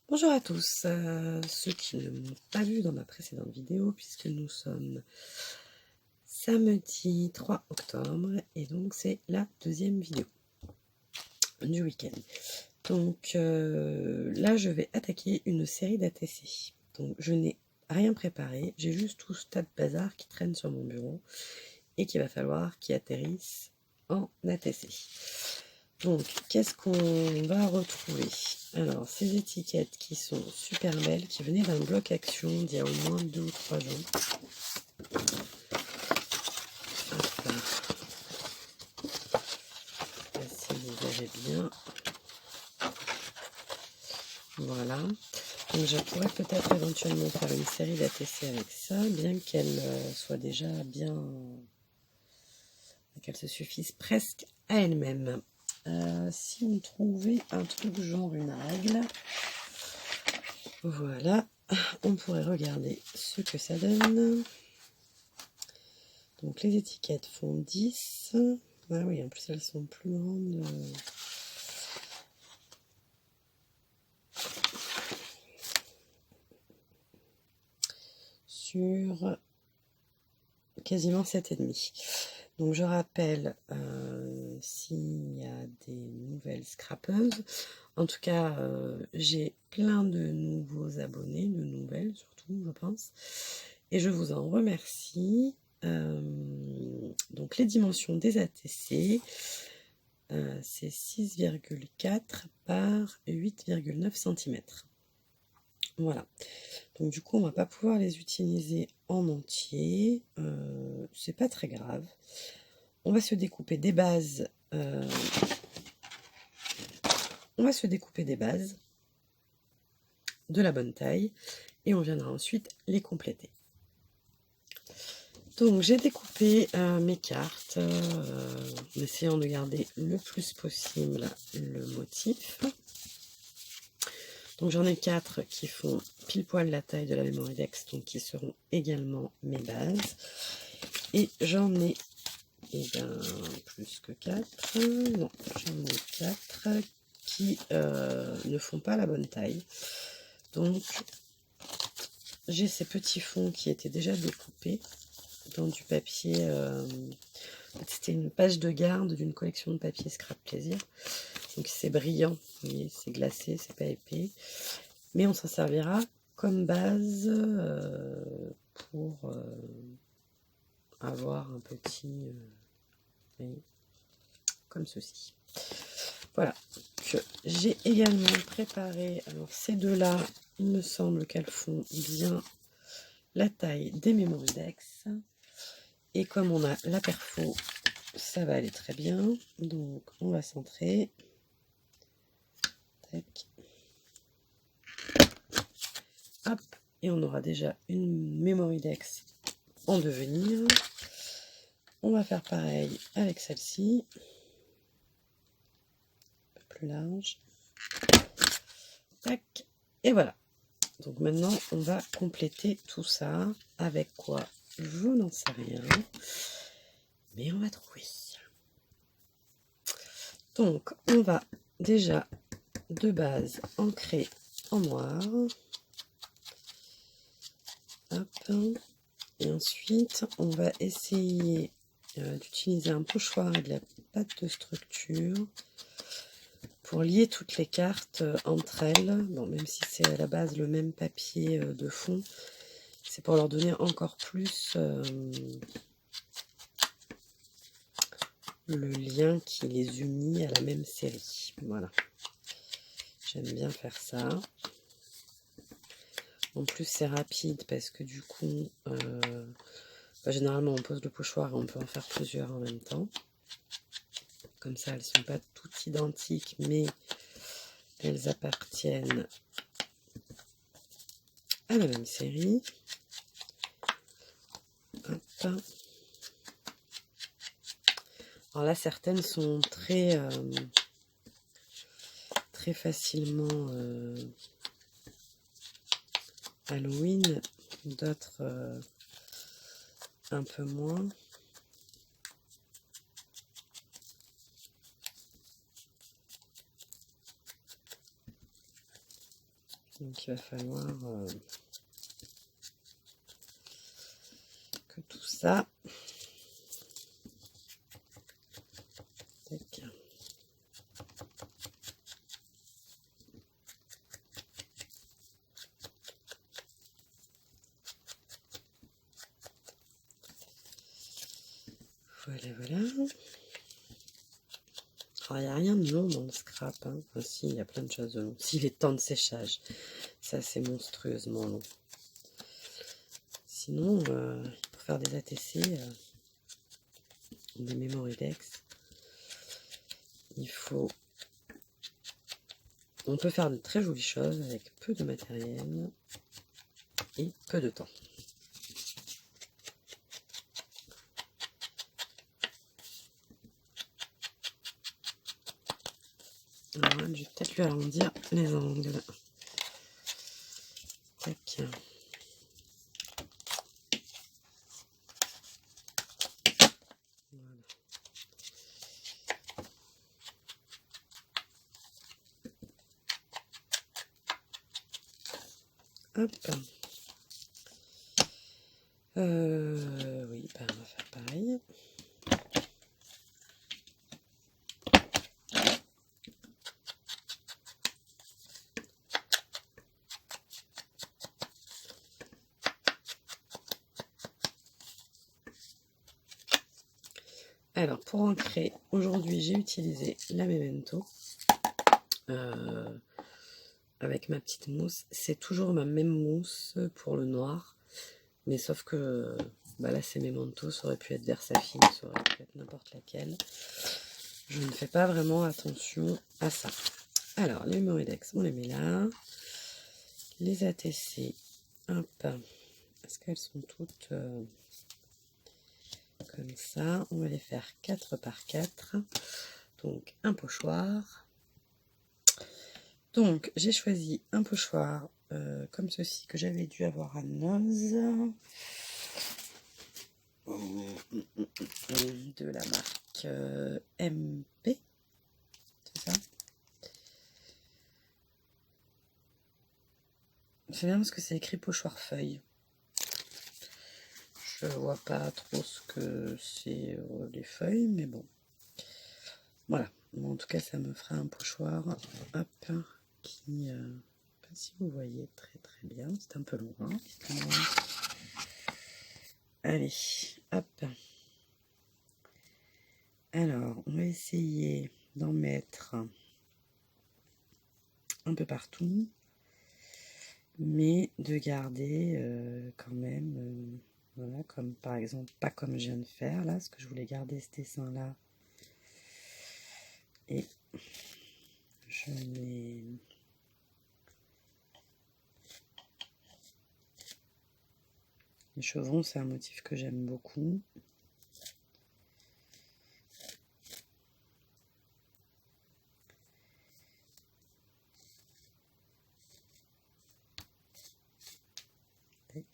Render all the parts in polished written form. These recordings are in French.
Bonjour à tous, ceux qui ne m'ont pas vu dans ma précédente vidéo, puisque nous sommes samedi 3 octobre, et donc c'est la deuxième vidéo du week-end. Donc là, je vais attaquer une série d'ATC. Donc je n'ai rien préparé, j'ai juste tout ce tas de bazar qui traîne sur mon bureau et qu'il va falloir qu'ils atterrissent en ATC. Donc, qu'est-ce qu'on va retrouver? Alors, ces étiquettes qui sont super belles, qui venaient d'un bloc action d'il y a au moins 2 ou 3 ans. Hop là. Là, si vous verrez bien. Voilà. Donc, je pourrais peut-être éventuellement faire une série d'ATC avec ça, bien qu'elle soit déjà bien... qu'elle se suffise presque à elle-même. Si on trouvait un truc genre une règle, voilà, on pourrait regarder ce que ça donne. Donc les étiquettes font 10. Ah oui, en plus elles sont plus grandes. Sur quasiment 7,5. Donc je rappelle, s'il y a des nouvelles scrapeuses, en tout cas j'ai plein de nouveaux abonnés, de nouvelles surtout je pense, et je vous en remercie. Donc les dimensions des ATC, c'est 6,4 par 8,9 cm. Voilà. Donc du coup, on va pas pouvoir les utiliser en entier. C'est pas très grave. On va se découper des bases. On va se découper des bases de la bonne taille et on viendra ensuite les compléter. Donc j'ai découpé mes cartes en essayant de garder le plus possible le motif. Donc j'en ai 4 qui font pile poil la taille de la Mémoridex, donc qui seront également mes bases. Et j'en ai plus que 4, non, j'en ai 4 qui ne font pas la bonne taille. Donc j'ai ces petits fonds qui étaient déjà découpés dans du papier, c'était une page de garde d'une collection de papier Scrap Plaisir. Donc c'est brillant, vous voyez, c'est glacé, c'est pas épais. Mais on s'en servira comme base pour avoir un petit... comme ceci. Voilà. J'ai également préparé... Alors ces deux-là, il me semble qu'elles font bien la taille des Mémoridex. Et comme on a la perfo, ça va aller très bien. Donc on va centrer. Tac. Hop. Et on aura déjà une Mémoridex en devenir. On va faire pareil avec celle-ci. Un peu plus large. Tac. Et voilà. Donc maintenant, on va compléter tout ça. Avec quoi? Je n'en sais rien. Mais on va trouver. Donc, on va déjà de base ancrer en noir. Hop. Et ensuite, on va essayer d'utiliser un pochoir et de la pâte de structure pour lier toutes les cartes entre elles. Bon, même si c'est à la base le même papier de fond, c'est pour leur donner encore plus le lien qui les unit à la même série. Voilà. J'aime bien faire ça. En plus, c'est rapide parce que du coup, généralement, on pose le pochoir et on peut en faire plusieurs en même temps. Comme ça, elles ne sont pas toutes identiques, mais elles appartiennent à la même série. Hop. Alors là, certaines sont très facilement Halloween, d'autres un peu moins. Donc il va falloir que tout ça... Tac. Voilà, voilà. Alors, il n'y a rien de long dans le scrap. Hein. Enfin, si, il y a plein de choses de long. Si, les temps de séchage. Ça, c'est monstrueusement long. Sinon, pour faire des ATC, des Memorydex, il faut... On peut faire de très jolies choses avec peu de matériel et peu de temps. Alors, je vais peut-être lui arrondir les angles. Tac. Voilà. Hop. Oui, ben, on va faire pareil. Alors, pour ancrer, aujourd'hui, j'ai utilisé la Memento avec ma petite mousse. C'est toujours ma même mousse pour le noir, mais sauf que bah là, c'est Memento, ça aurait pu être Versafilm, ça aurait pu être n'importe laquelle. Je ne fais pas vraiment attention à ça. Alors, les Memorydex, on les met là. Les ATC, hop, est-ce qu'elles sont toutes... comme ça, on va les faire 4 par 4, donc un pochoir. Donc j'ai choisi un pochoir comme ceci que j'avais dû avoir à Noz, de la marque MP, c'est ça. C'est bien parce que c'est écrit pochoir feuille. Je vois pas trop ce que c'est les feuilles, mais bon. Voilà. Bon, en tout cas, ça me fera un pochoir, hop, qui, je sais pas si vous voyez très bien. C'est un peu long, hein. Allez, hop. Alors, on va essayer d'en mettre un peu partout, mais de garder quand même... voilà, comme par exemple, pas comme je viens de faire là, parce que je voulais garder ce dessin là. Et je mets... Les chevrons, c'est un motif que j'aime beaucoup. Tac.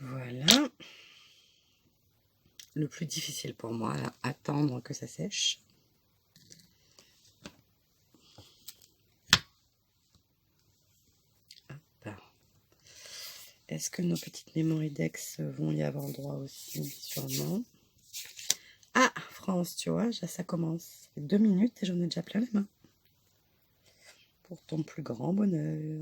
Voilà. Le plus difficile pour moi, là, attendre que ça sèche. Est-ce que nos petites Memorydex vont y avoir droit aussi? Sûrement. Ah, France, tu vois, ça commence. Ça fait 2 minutes et j'en ai déjà plein les mains. Pour ton plus grand bonheur.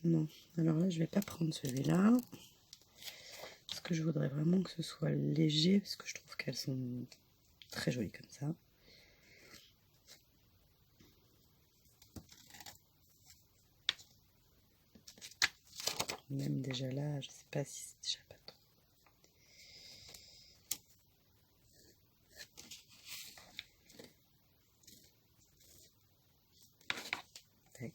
Non, alors là, je vais pas prendre celui-là. Parce que je voudrais vraiment que ce soit léger, parce que je trouve qu'elles sont très jolies comme ça. Même déjà là, je sais pas si c'est déjà pas trop. Tac.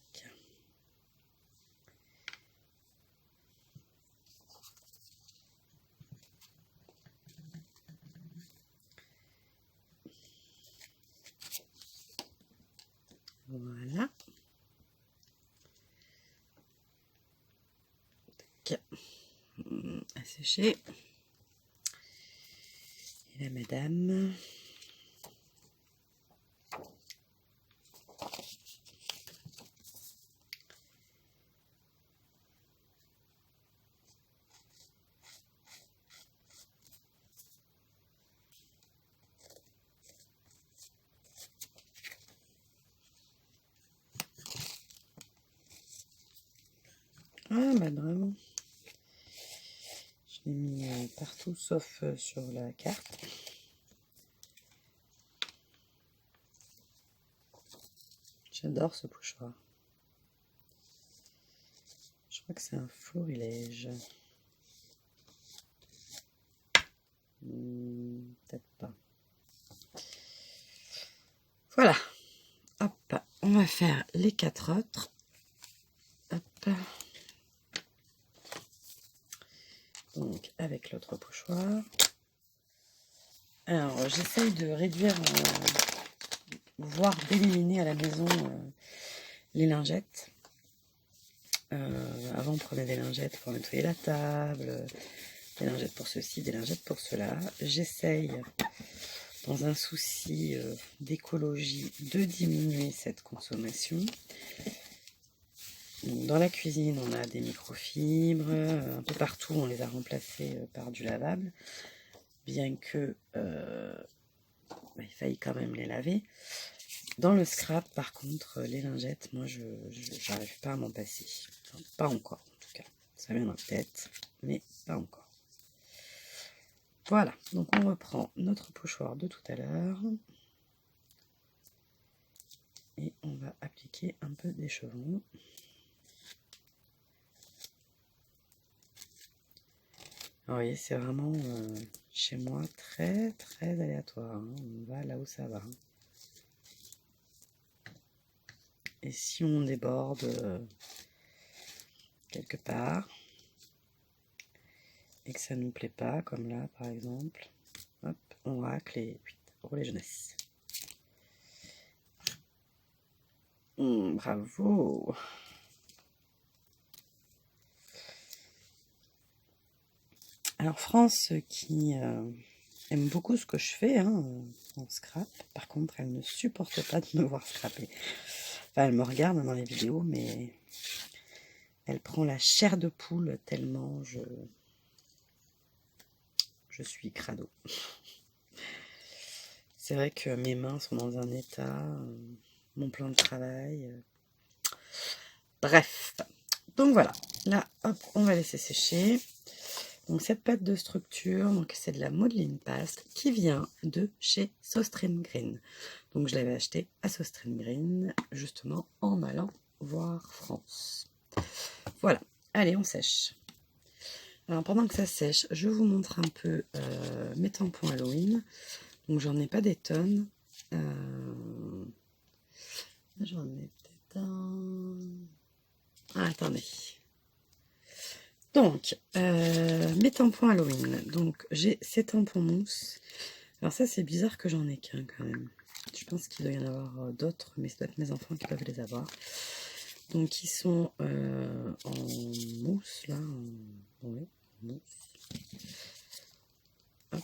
à sécher. Et la madame. Ah bah vraiment. Je l'ai mis partout sauf sur la carte. J'adore ce pochoir. Je crois que c'est un florilège. Peut-être pas. Voilà. Hop, on va faire les 4 autres. Hop. Donc avec l'autre pochoir. Alors j'essaye de réduire, voire d'éliminer à la maison les lingettes. Avant on prenait des lingettes pour nettoyer la table, des lingettes pour ceci, des lingettes pour cela. J'essaye, dans un souci d'écologie, de diminuer cette consommation. Donc, dans la cuisine, on a des microfibres, un peu partout on les a remplacés par du lavable, bien que il faille quand même les laver. Dans le scrap, par contre, les lingettes, moi je n'arrive pas à m'en passer. Enfin, pas encore en tout cas. Ça viendra peut-être, mais pas encore. Voilà, donc on reprend notre pochoir de tout à l'heure. Et on va appliquer un peu d'échevon. Vous voyez, c'est vraiment chez moi très très aléatoire. Hein. On va là où ça va. Hein. Et si on déborde quelque part et que ça ne nous plaît pas, comme là par exemple, hop, on racle et relais jeunesse. Bravo! Alors France qui aime beaucoup ce que je fais hein, en scrap, par contre elle ne supporte pas de me voir scraper. Enfin, elle me regarde dans les vidéos, mais elle prend la chair de poule tellement je suis crado. C'est vrai que mes mains sont dans un état, mon plan de travail. Bref, donc voilà, là hop, on va laisser sécher. Donc cette pâte de structure, donc c'est de la modeling paste qui vient de chez Sostream Green. Donc je l'avais acheté à Sostream Green justement en allant voir France. Voilà, allez on sèche. Alors pendant que ça sèche, je vous montre un peu mes tampons Halloween. Donc j'en ai pas des tonnes. J'en ai peut-être un... Ah, attendez. Donc, mes tampons Halloween. Donc, j'ai ces tampons mousse. Alors ça, c'est bizarre que j'en ai qu'un quand même. Je pense qu'il doit y en avoir d'autres, mais c'est peut-être mes enfants qui peuvent les avoir. Donc, ils sont en mousse, là. Oui, en mousse. Hop.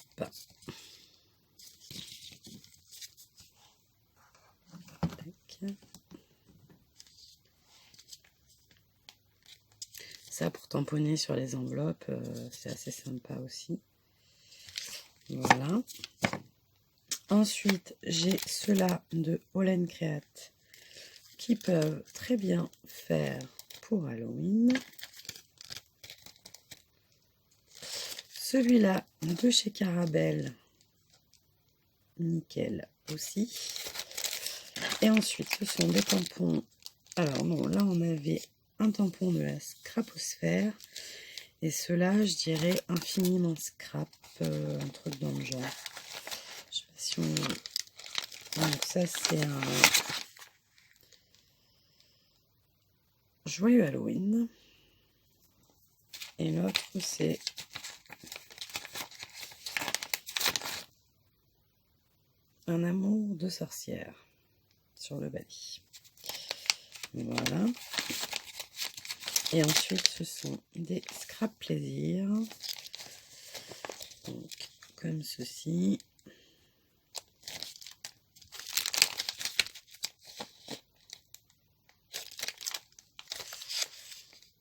Tac. Ça, pour tamponner sur les enveloppes, c'est assez sympa aussi. Voilà. Ensuite, j'ai ceux-là de Holland Create qui peuvent très bien faire pour Halloween. Celui-là de chez Carabelle, nickel aussi. Et ensuite, ce sont des tampons. Alors non, là on avait un tampon de la Scraposphère. Et ceux-là, je dirais infiniment scrap, un truc dans le genre. Je sais pas si on... Donc ça, c'est un joyeux Halloween. Et l'autre, c'est un amour de sorcière sur le balai. Voilà. Et ensuite, ce sont des scrap plaisir. comme ceci.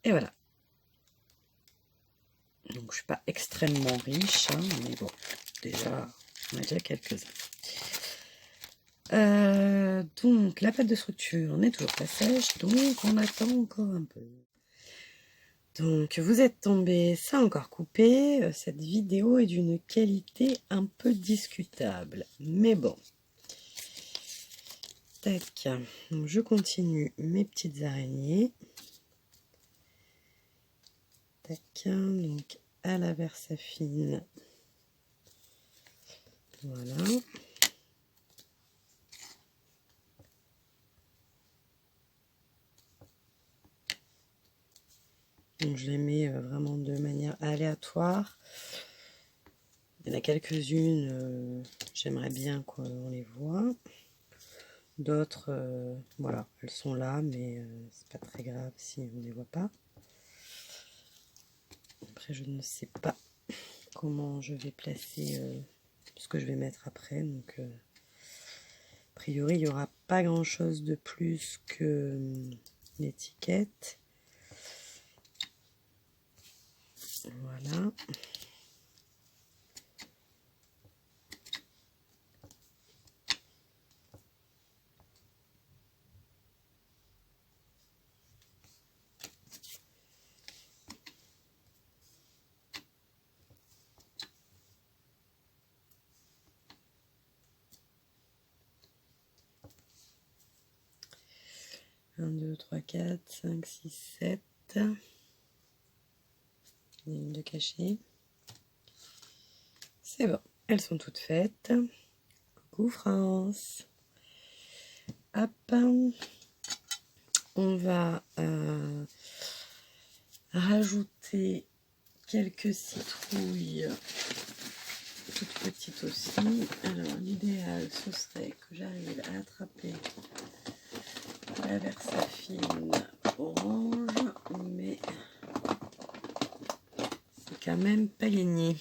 Et voilà. Donc je suis pas extrêmement riche, hein, mais bon, déjà, on a déjà quelques-uns. Donc la pâte de structure n'est toujours pas sèche, donc on attend encore un peu. Donc vous êtes tombé, ça encore coupé. Cette vidéo est d'une qualité un peu discutable, mais bon. Tac, donc je continue mes petites araignées. Tac, donc à la Versafine. Voilà. Donc je les mets vraiment de manière aléatoire. Il y en a quelques-unes, j'aimerais bien qu'on les voit. D'autres, voilà, elles sont là, mais c'est pas très grave si on ne les voit pas. Après, je ne sais pas comment je vais placer ce que je vais mettre après. Donc, a priori, il n'y aura pas grand-chose de plus que l'étiquette. Voilà. Un, 2, 3, 4, 5, 6, 7. Une de cachet. C'est bon, elles sont toutes faites. Coucou France. Hop. On va rajouter quelques citrouilles toutes petites aussi. Alors l'idéal ce serait que j'arrive à attraper la Versafine orange, mais c'est quand même pas gagné.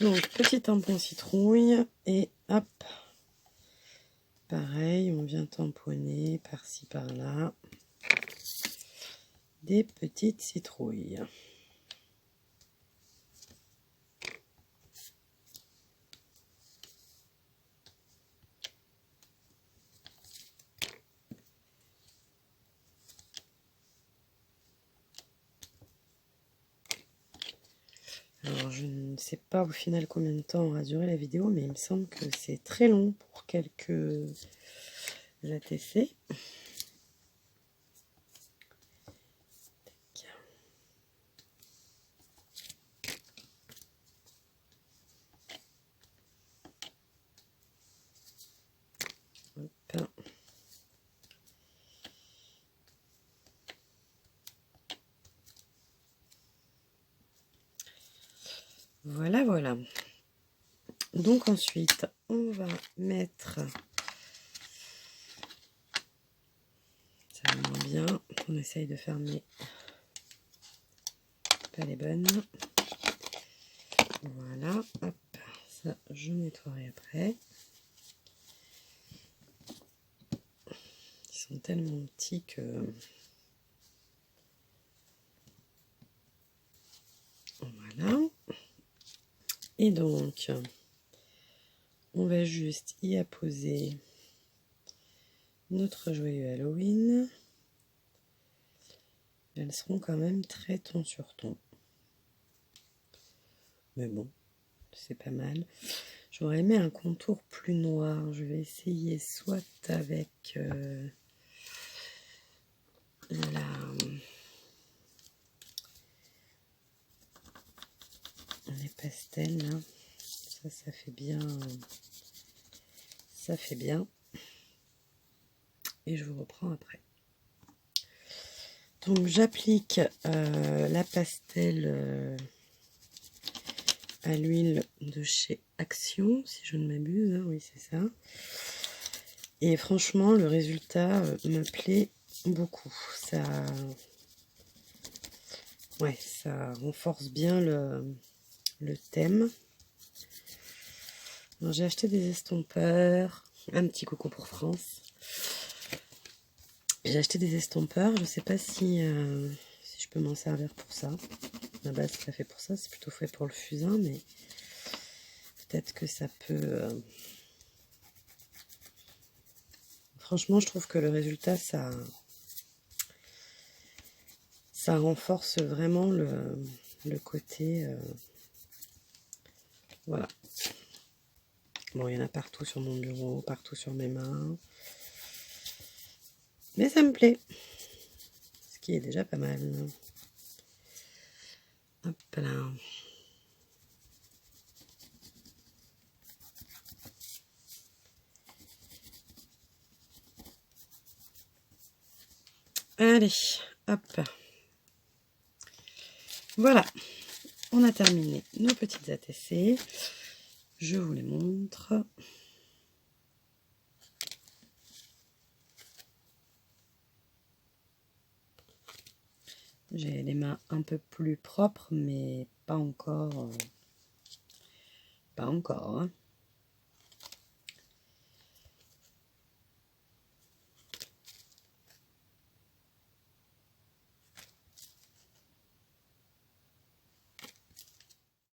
Donc petit tampon citrouille et hop, pareil, on vient tamponner par-ci par-là des petites citrouilles. Alors, je ne sais pas au final combien de temps aura duré la vidéo, mais il me semble que c'est très long pour quelques ATC. Hop. Voilà, voilà. Donc ensuite, on va mettre, ça va moins bien, on essaye de fermer, pas les bonnes. Voilà, hop, ça je nettoierai après. Ils sont tellement petits que... Voilà. Et donc, on va juste y apposer notre joyeux Halloween. Elles seront quand même très ton sur ton. Mais bon, c'est pas mal. J'aurais aimé un contour plus noir. Je vais essayer soit avec les pastels là. Ça fait bien. Ça fait bien. Et je vous reprends après. Donc j'applique la pastel à l'huile de chez Action, si je ne m'abuse, hein, oui c'est ça. Et franchement le résultat me plaît beaucoup. Ça ça renforce bien le thème. J'ai acheté des estompeurs. Un petit coucou pour France. J'ai acheté des estompeurs. Je ne sais pas si je peux m'en servir pour ça. À la base, c'est pas fait pour ça. C'est plutôt fait pour le fusain, mais peut-être que ça peut... Franchement, je trouve que le résultat, ça renforce vraiment le côté... Voilà. Bon, il y en a partout sur mon bureau, partout sur mes mains. Mais ça me plaît. Ce qui est déjà pas mal. Hop là. Allez, hop. Voilà. On a terminé nos petites ATC. Je vous les montre. J'ai les mains un peu plus propres, mais pas encore. Pas encore. Hein.